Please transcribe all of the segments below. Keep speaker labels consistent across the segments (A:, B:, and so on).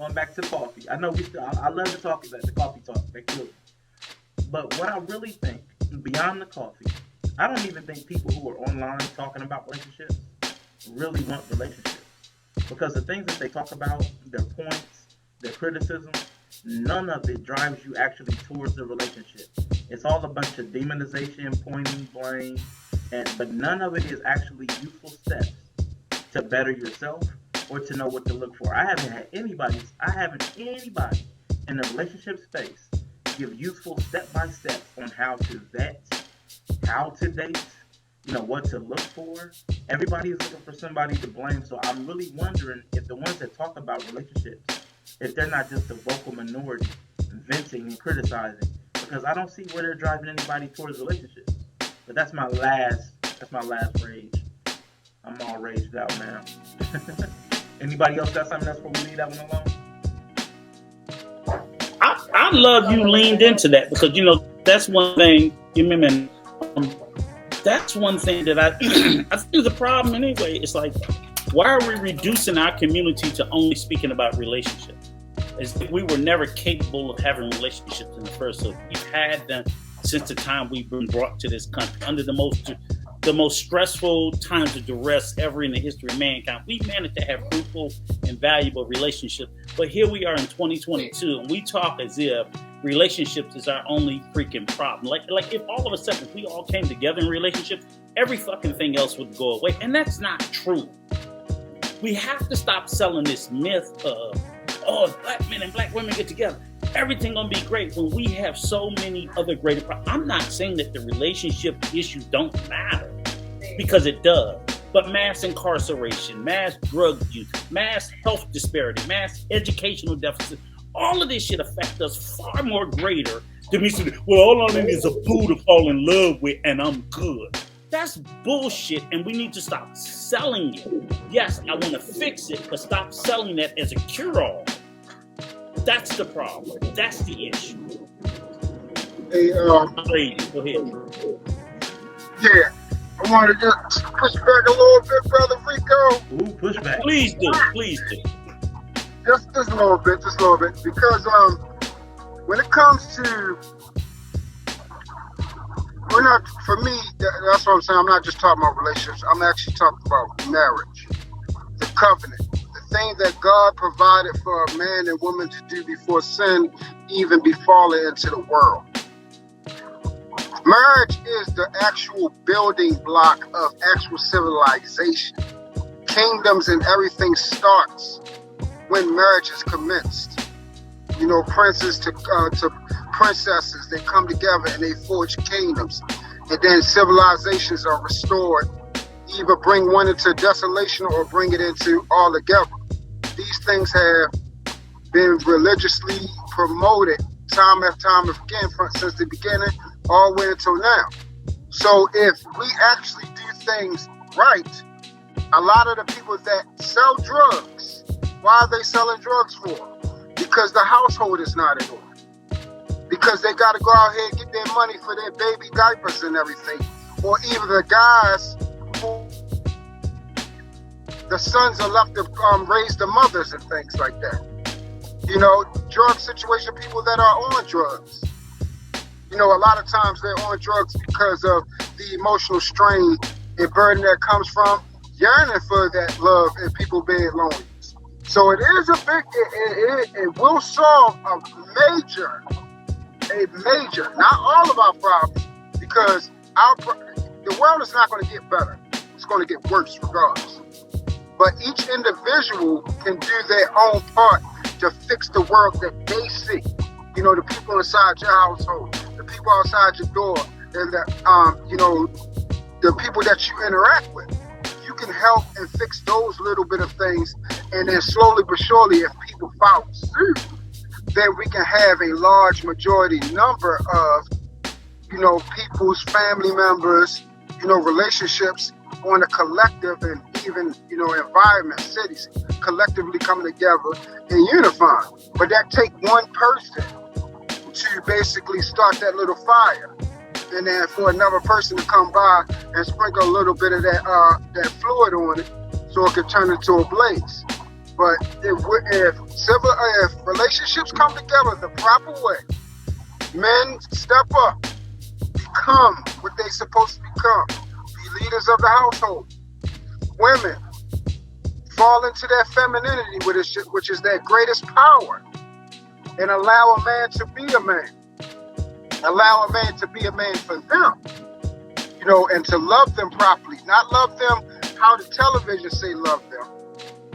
A: going back to coffee. I know I love to talk about the coffee talk. That's good. But what I really think, beyond the coffee, I don't even think people who are online talking about relationships really want relationships. Because the things that they talk about, their points, their criticism, none of it drives you actually towards the relationship. It's all a bunch of demonization, pointing, blame, but none of it is actually useful steps to better yourself or to know what to look for. I haven't anybody in the relationship space give useful step-by-steps on how to vet, how to date, what to look for. Everybody is looking for somebody to blame. So I'm really wondering if the ones that talk about relationships, if they're not just a vocal minority venting and criticizing, because I don't see where they're driving anybody towards relationships. But that's my last rage. I'm all raged out now. Anybody else got something else before we leave that one alone?
B: I love you leaned into that because that's one thing. You remember, that's one thing that I think is a problem anyway. It's like, why are we reducing our community to only speaking about relationships? As if we were never capable of having relationships in the first place. We've had them since the time we've been brought to this country under the most stressful times of duress ever in the history of mankind. We managed to have fruitful and valuable relationships, but here we are in 2022, and we talk as if relationships is our only freaking problem. Like if all of a sudden we all came together in relationships, every fucking thing else would go away, and that's not true. We have to stop selling this myth of, if black men and black women get together, everything gonna be great when we have so many other greater problems. I'm not saying that the relationship issues don't matter, because it does. But mass incarceration, mass drug use, mass health disparity, mass educational deficit, all of this shit affect us far more greater than me saying, well, all I need is a boo to fall in love with and I'm good. That's bullshit, and we need to stop selling it. Yes, I want to fix it, but stop selling that as a cure-all. That's the problem. That's the issue.
C: Hey,
B: go ahead.
C: Yeah, I want to just push back a little bit, Brother Rico.
A: Ooh, push back.
B: Please do.
C: Just a little bit, because when it comes to, for me, that's what I'm saying. I'm not just talking about relationships. I'm actually talking about marriage, the covenant, the thing that God provided for a man and woman to do before sin even befallen into the world. Marriage is the actual building block of actual civilization. Kingdoms and everything starts when marriage is commenced. Princes to princesses, they come together and they forge kingdoms. And then civilizations are restored, either bring one into desolation or bring it into all together. These things have been religiously promoted time after time again since the beginning all the way until now. So if we actually do things right, a lot of the people that sell drugs, why are they selling drugs for? Because the household is not in order. Because they got to go out here and get their money for their baby diapers and everything. Or even the guys who, the sons are left to raise the mothers and things like that. Drug situation, people that are on drugs. A lot of times they're on drugs because of the emotional strain and burden that comes from yearning for that love and people being lonely. So it is it will solve a major, not all of our problems, because the world is not going to get better. It's going to get worse regardless. But each individual can do their own part to fix the world that they see. The people inside your household, the people outside your door, and the people that you interact with. You can help and fix those little bit of things, and then slowly but surely, if people follow suit, then we can have a large majority number of, people's family members, relationships on a collective and even, environment, cities collectively coming together and unifying. But that take one person to basically start that little fire. And then for another person to come by and sprinkle a little bit of that fluid on it so it can turn into a blaze. But if relationships come together the proper way, men step up, become what they're supposed to become, be leaders of the household. Women fall into their femininity, which is their greatest power, and allow a man to be a man. Allow a man to be a man for them, and to love them properly. Not love them how the television say love them,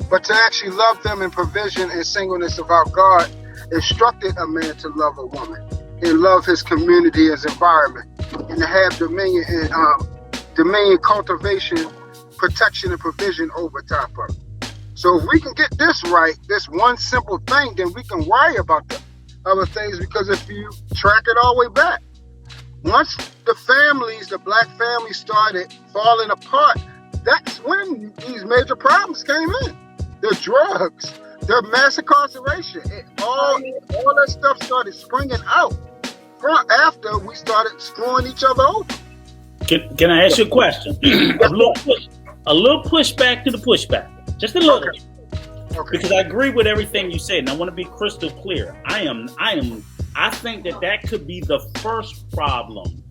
C: but to actually love them in provision and singleness of how God instructed a man to love a woman and love his community, his environment, and to have dominion and cultivation, protection, and provision over top of it. So if we can get this right, this one simple thing, then we can worry about the other things, because if you track it all the way back, once the black families started falling apart, that's when these major problems came in. The drugs, the mass incarceration, all that stuff started springing out after we started screwing each other over.
B: Can I ask you a question? a little pushback to the pushback. Just a little. Okay. Because I agree with everything you said, and I want to be crystal clear. I think that could be the first problem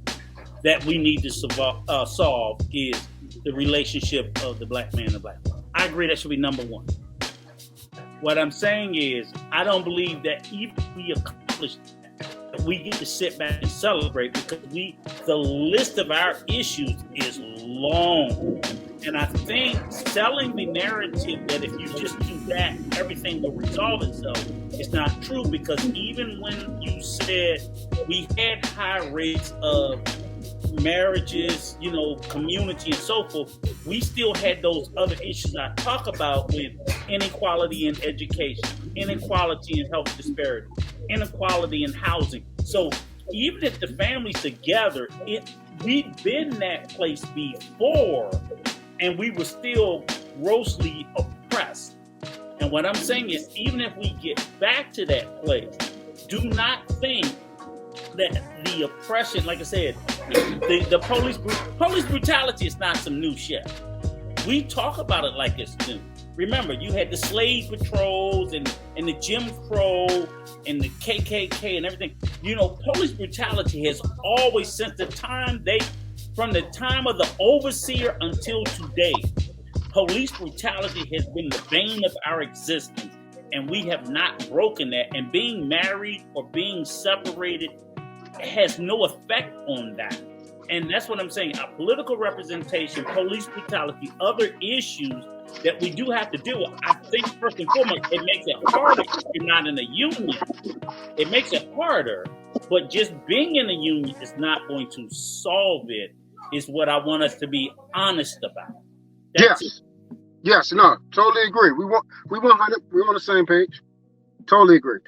B: that we need to solve is the relationship of the black man and the black woman. I agree that should be number one. What I'm saying is, I don't believe that even if we accomplish that, we get to sit back and celebrate, because the list of our issues is long. And I think selling the narrative that if you just do that, everything will resolve itself is not true, because even when you said we had high rates of marriages, community and so forth, we still had those other issues I talk about with inequality in education, inequality in health disparity, inequality in housing. So even if the family's together, we've been that place before, and we were still grossly oppressed. And what I'm saying is, even if we get back to that place, do not think that the oppression, like I said, the police brutality is not some new shit. We talk about it like it's new. Remember, you had the slave patrols and the Jim Crow and the KKK and everything. Police brutality has always, since from the time of the overseer until today, police brutality has been the bane of our existence, and we have not broken that. And being married or being separated has no effect on that. And that's what I'm saying. Our political representation, police brutality, other issues that we do have to deal with. I think first and foremost, it makes it harder if you're not in a union. It makes it harder, but just being in a union is not going to solve it, is what I want us to be honest about.
C: Yes, no, totally agree. We're on the same page. Totally agree.